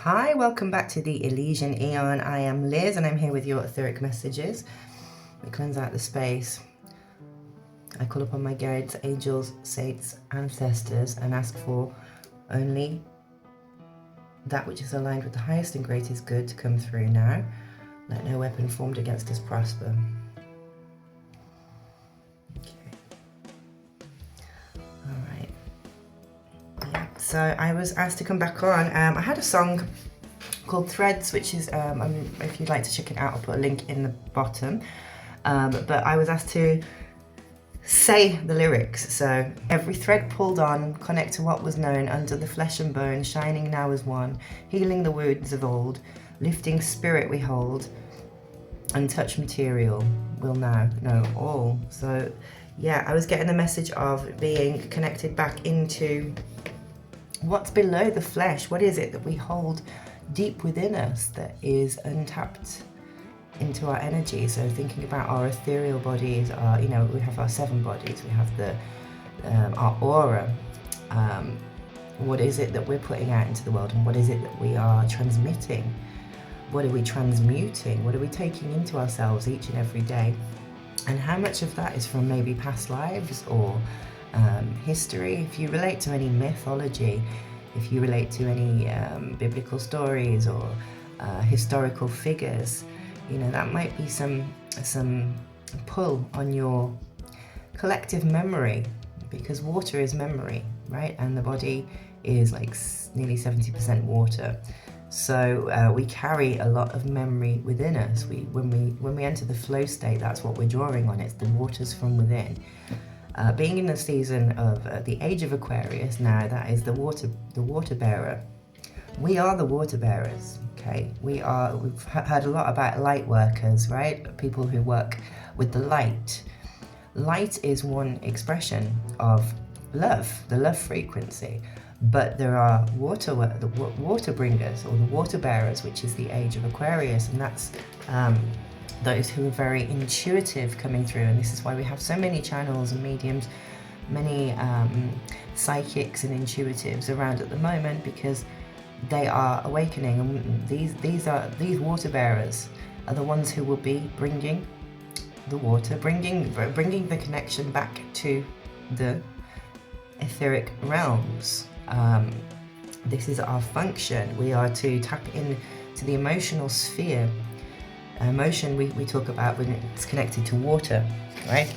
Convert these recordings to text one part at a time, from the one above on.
Hi, welcome back to the Elizian Aeon. I am Liz and I'm here with your etheric messages. We cleanse out the space. I call upon my guides, angels, saints, ancestors and ask for only that which is aligned with the highest and greatest good to come through now. Let no weapon formed against us prosper. So I was asked to come back on. I had a song called Threads, which is, if you'd like to check it out, I'll put a link in the bottom. But I was asked to say the lyrics. So every thread pulled on, connect to what was known under the flesh and bone, shining now as one, healing the wounds of old, lifting spirit we hold, untouched material will now know all. So yeah, I was getting the message of being connected back into what's below the flesh. What is it that we hold deep within us that is untapped into our energy? So thinking about our ethereal bodies, we have our 7 bodies, we have our aura. What is it that we're putting out into the world, and what is it that we are transmitting? What are we transmuting? What are we taking into ourselves each and every day? And how much of that is from maybe past lives or history? If you relate to any mythology, if you relate to any biblical stories or historical figures, that might be some pull on your collective memory, because water is memory, right? And the body is like nearly 70% water. So we carry a lot of memory within us. When we enter the flow state, that's what we're drawing on. It's the waters from within. Being in the season of the age of Aquarius now, that is the water bearer. We are the water bearers, okay? We've heard a lot about light workers, right? People who work with the light. Light is one expression of love, the love frequency. But there are the water bringers, or the water bearers, which is the age of Aquarius, and that's those who are very intuitive coming through. And this is why we have so many channels and mediums, many psychics and intuitives around at the moment, because they are awakening. And these water bearers are the ones who will be bringing the water, bringing the connection back to the etheric realms. This is our function. We are to tap in to the emotional sphere. Emotion we talk about when it's connected to water, right?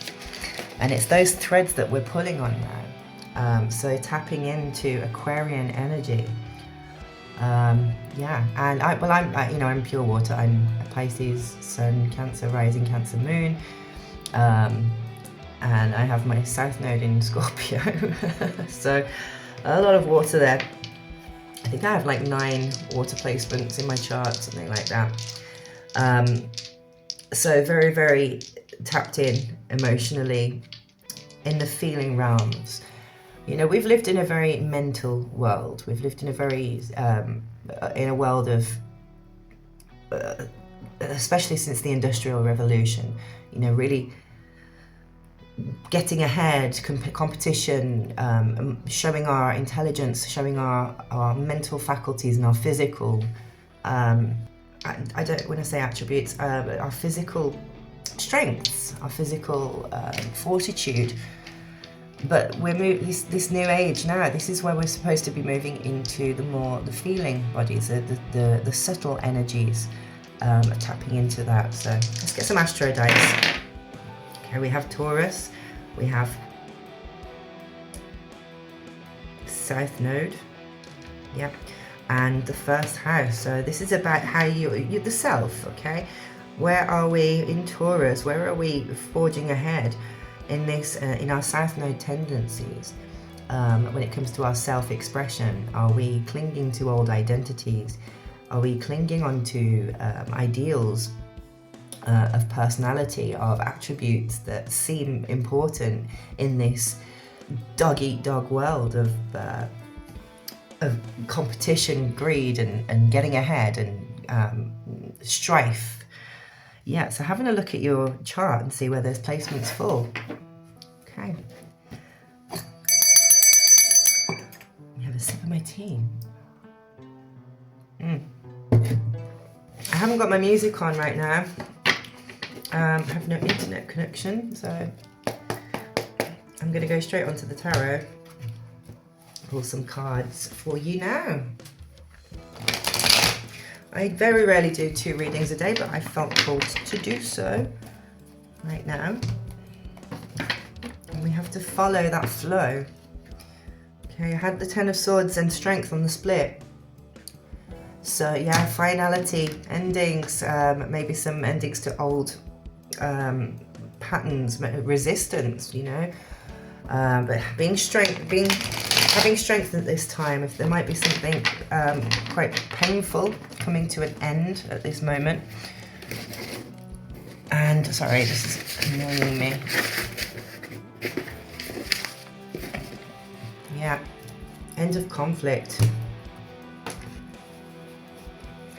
And it's those threads that we're pulling on now. So tapping into Aquarian energy. And I'm pure water. I'm a Pisces, Sun, Cancer, rising Cancer, Moon. And I have my South Node in Scorpio. So a lot of water there. I think I have like 9 water placements in my chart, something like that. So very, very tapped in emotionally in the feeling realms. We've lived in a very mental world. We've lived in a very, in a world of, especially since the Industrial Revolution, really getting ahead, competition, showing our intelligence, showing our mental faculties and our physical, I don't want to say attributes, our physical strengths, our physical fortitude. But we're this new age now. This is where we're supposed to be moving into the feeling bodies, the subtle energies, tapping into that. So let's get some astro dice. Okay, we have Taurus, we have South Node, yeah, and the first house. So this is about how you the self, okay? Where are we in Taurus? Where are we forging ahead in this, in our South Node tendencies? When it comes to our self-expression, are we clinging to old identities? Are we clinging onto ideals of personality, of attributes that seem important in this dog-eat-dog world of competition, greed, and getting ahead, and strife? Yeah, so having a look at your chart and see where those placements fall. Okay. Have a sip of my tea. haven't got my music on right now. I have no internet connection, so I'm going to go straight onto the tarot. Pull some cards for you now. I very rarely do 2 readings a day, but I felt called to do so right now. And we have to follow that flow. Okay, I had the 10 of Swords and Strength on the split. So yeah, finality, endings, maybe some endings to old patterns, resistance, you know. But having strength at this time, if there might be something quite painful coming to an end at this moment. And sorry, this is annoying me. Yeah, end of conflict.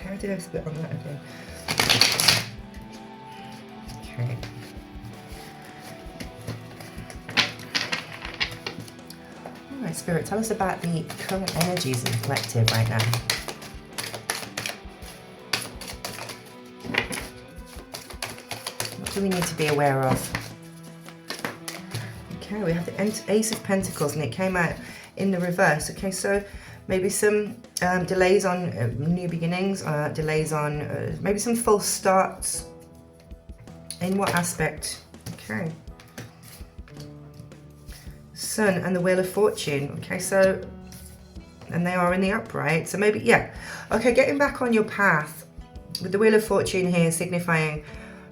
How did I split on that again? Okay. Alright, Spirit, tell us about the current energies in the collective right now. What do we need to be aware of? Okay, we have the Ace of Pentacles and it came out in the reverse. Okay, so maybe some delays on new beginnings, delays on maybe some false starts. In what aspect? Okay. Sun and the Wheel of Fortune. Okay, so, and they are in the upright. So maybe, yeah. Okay, getting back on your path with the Wheel of Fortune here signifying,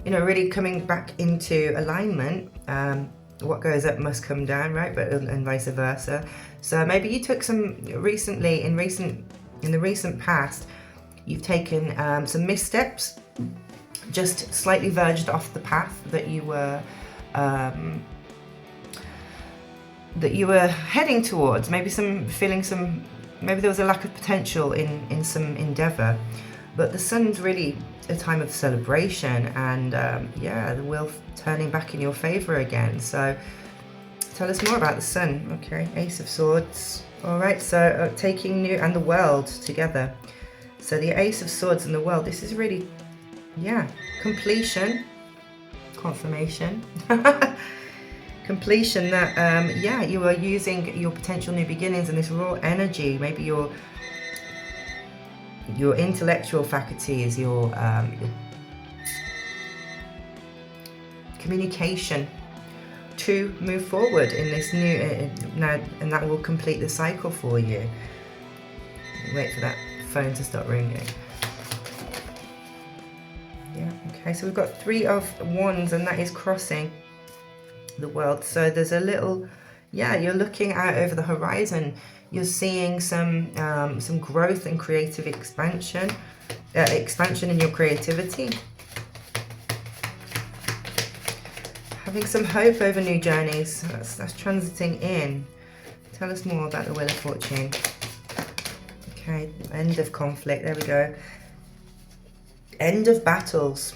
you know, really coming back into alignment. What goes up must come down, right? But and vice versa. So maybe you took some recently, in the recent past, you've taken some missteps, just slightly verged off the path that you were heading towards. Maybe maybe there was a lack of potential in some endeavor. But the Sun's really a time of celebration, and yeah, the wheel turning back in your favor again. So tell us more about the Sun. Okay, Ace of Swords. All right, so taking new and the world together. So the Ace of Swords and the world, this is really, yeah, completion, confirmation, completion that, yeah, you are using your potential new beginnings and this raw energy, maybe your intellectual faculties, your communication to move forward in this new now, and that will complete the cycle for you. Wait for that phone to stop ringing. Yeah, okay, so we've got 3 of Wands, and that is crossing the world. So there's a little, yeah, you're looking out over the horizon. You're seeing some growth and creative expansion in your creativity. Having some hope over new journeys. That's transiting in. Tell us more about the Wheel of Fortune. Okay, end of conflict. There we go. End of battles.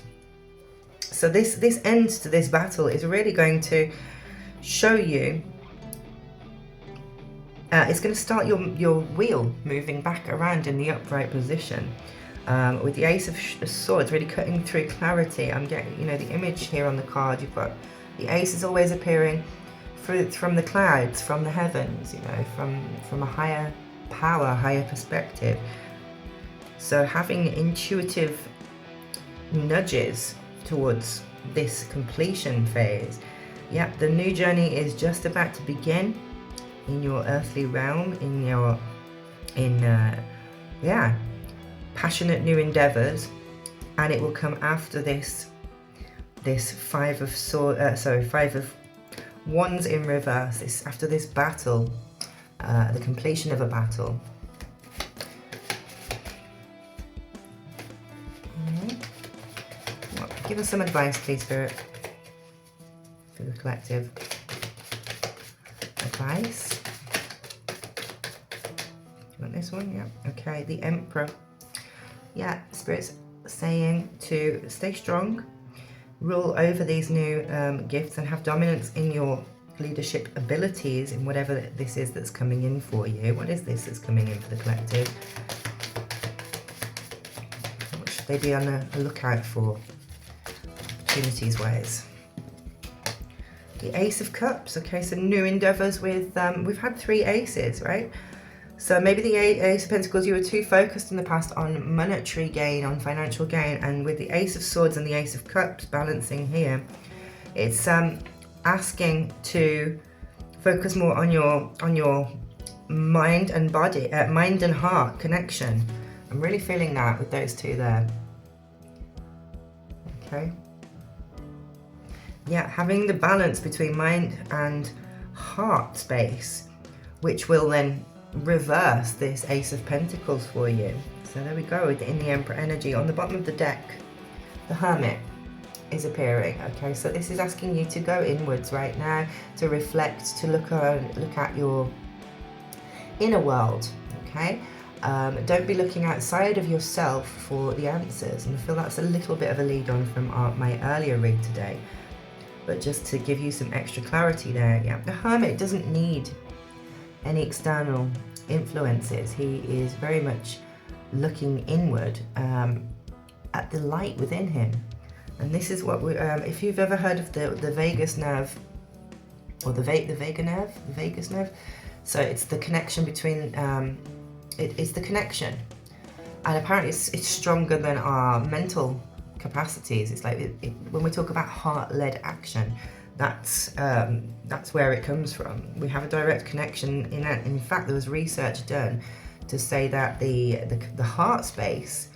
So this end to this battle is really going to show you. It's going to start your wheel moving back around in the upright position. With the Ace of Swords really cutting through clarity. I'm getting, you know, the image here on the card. You've got the Ace is always appearing from the clouds, from the heavens, you know, from a higher power, higher perspective. So having intuitive nudges towards this completion phase. Yeah, the new journey is just about to begin in your earthly realm, yeah, passionate new endeavors, and it will come after this 5 of Wands in reverse. After this battle, the completion of a battle. Give us some advice, please, Spirit, for the collective. Advice. You want this one? Yeah. Okay, the Emperor. Yeah, Spirit's saying to stay strong, rule over these new gifts, and have dominance in your leadership abilities in whatever this is that's coming in for you. What is this that's coming in for the collective? What should they be on a lookout for opportunities ways. The Ace of Cups, okay, so new endeavours with, we've had 3 aces, right? So maybe the Ace of Pentacles, you were too focused in the past on monetary gain, on financial gain, and with the Ace of Swords and the Ace of Cups balancing here, it's asking to focus more on your mind and body, mind and heart connection. I'm really feeling that with those two there. Okay. Yeah, having the balance between mind and heart space, which will then reverse this Ace of Pentacles for you. So there we go, in the Emperor energy. On the bottom of the deck, the Hermit is appearing. Okay, so this is asking you to go inwards right now, to reflect, to look at your inner world. Okay, don't be looking outside of yourself for the answers. And I feel that's a little bit of a lead on from my earlier read today, but just to give you some extra clarity there. Yeah, the Hermit doesn't need any external influences. He is very much looking inward at the light within him. And this is what we, if you've ever heard of the vagus nerve, or the vagus nerve, so it's the connection between, it's the connection, and apparently it's stronger than our mental capacities. It's like when we talk about heart-led action, that's where it comes from. We have a direct connection in that. In fact, there was research done to say that the heart space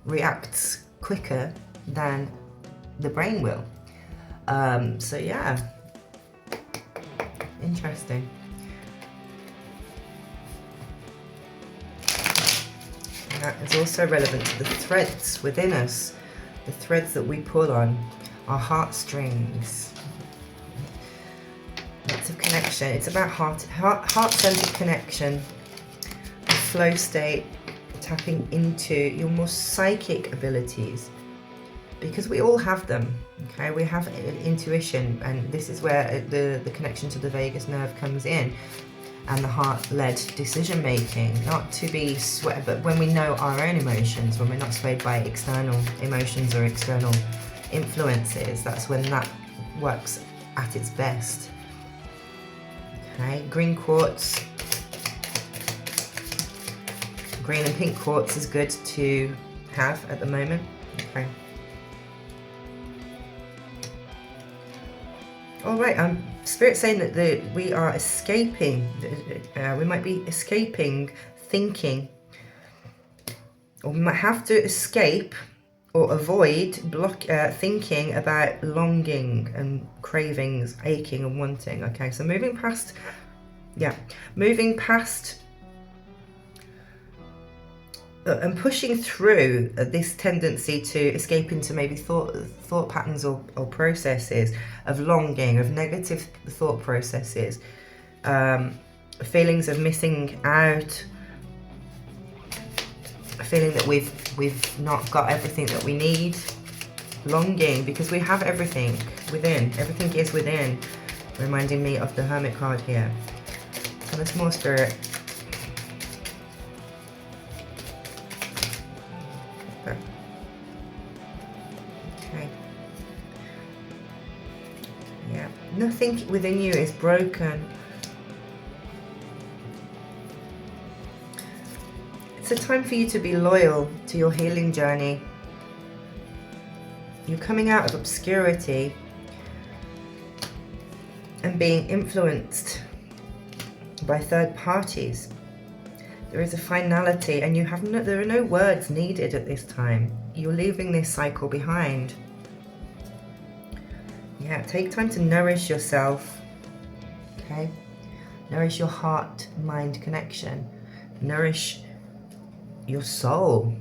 reacts quicker than the brain will. So yeah, interesting. And that is also relevant to the threads within us, the threads that we pull on, our heartstrings. Lots of connection. It's about heart-centered connection, a flow state, tapping into your more psychic abilities, because we all have them. Okay, we have intuition, and this is where the connection to the vagus nerve comes in, and the heart-led decision making, not to be swayed, but when we know our own emotions, when we're not swayed by external emotions or external influences, that's when that works at its best. Okay, green quartz, green and pink quartz is good to have at the moment. Okay. All right, Spirit's saying that we are escaping, we might be escaping thinking, or we might have to escape or avoid thinking about longing and cravings, aching and wanting. Okay, so moving past and pushing through this tendency to escape into maybe thought patterns or processes of longing, of negative thought processes, feelings of missing out, a feeling that we've not got everything that we need, longing, because we have everything within. Everything is within, reminding me of the Hermit card here. So there's more, Spirit. Okay. Yeah, nothing within you is broken. It's a time for you to be loyal to your healing journey. You're coming out of obscurity and being influenced by third parties. There is a finality, and there are no words needed at this time. You're leaving this cycle behind. Yeah, take time to nourish yourself. Okay? Nourish your heart-mind connection. Nourish your soul.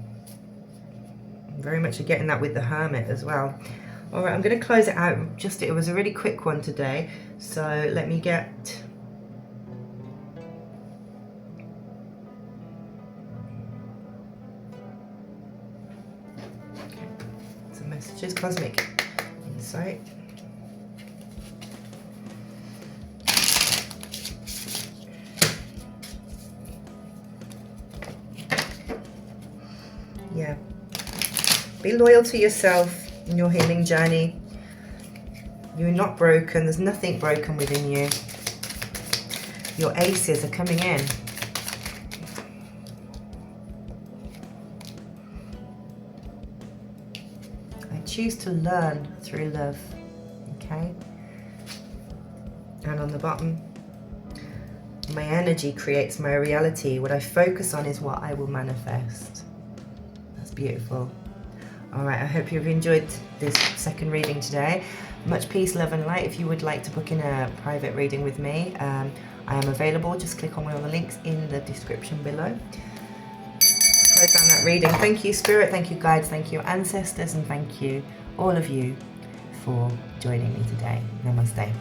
Very much getting that with the Hermit as well. All right, I'm going to close it out. It was a really quick one today, so let me get some messages. Cosmic Insight. Yeah. Be loyal to yourself in your healing journey. You're not broken. There's nothing broken within you. Your aces are coming in. I choose to learn through love. Okay? And on the bottom, my energy creates my reality. What I focus on is what I will manifest. That's beautiful. All right, I hope you've enjoyed this second reading today. Much peace, love and light. If you would like to book in a private reading with me, I am available. Just click on one of the links in the description below. Close down that reading. Thank you, Spirit. Thank you, guides. Thank you, ancestors. And thank you, all of you, for joining me today. Namaste.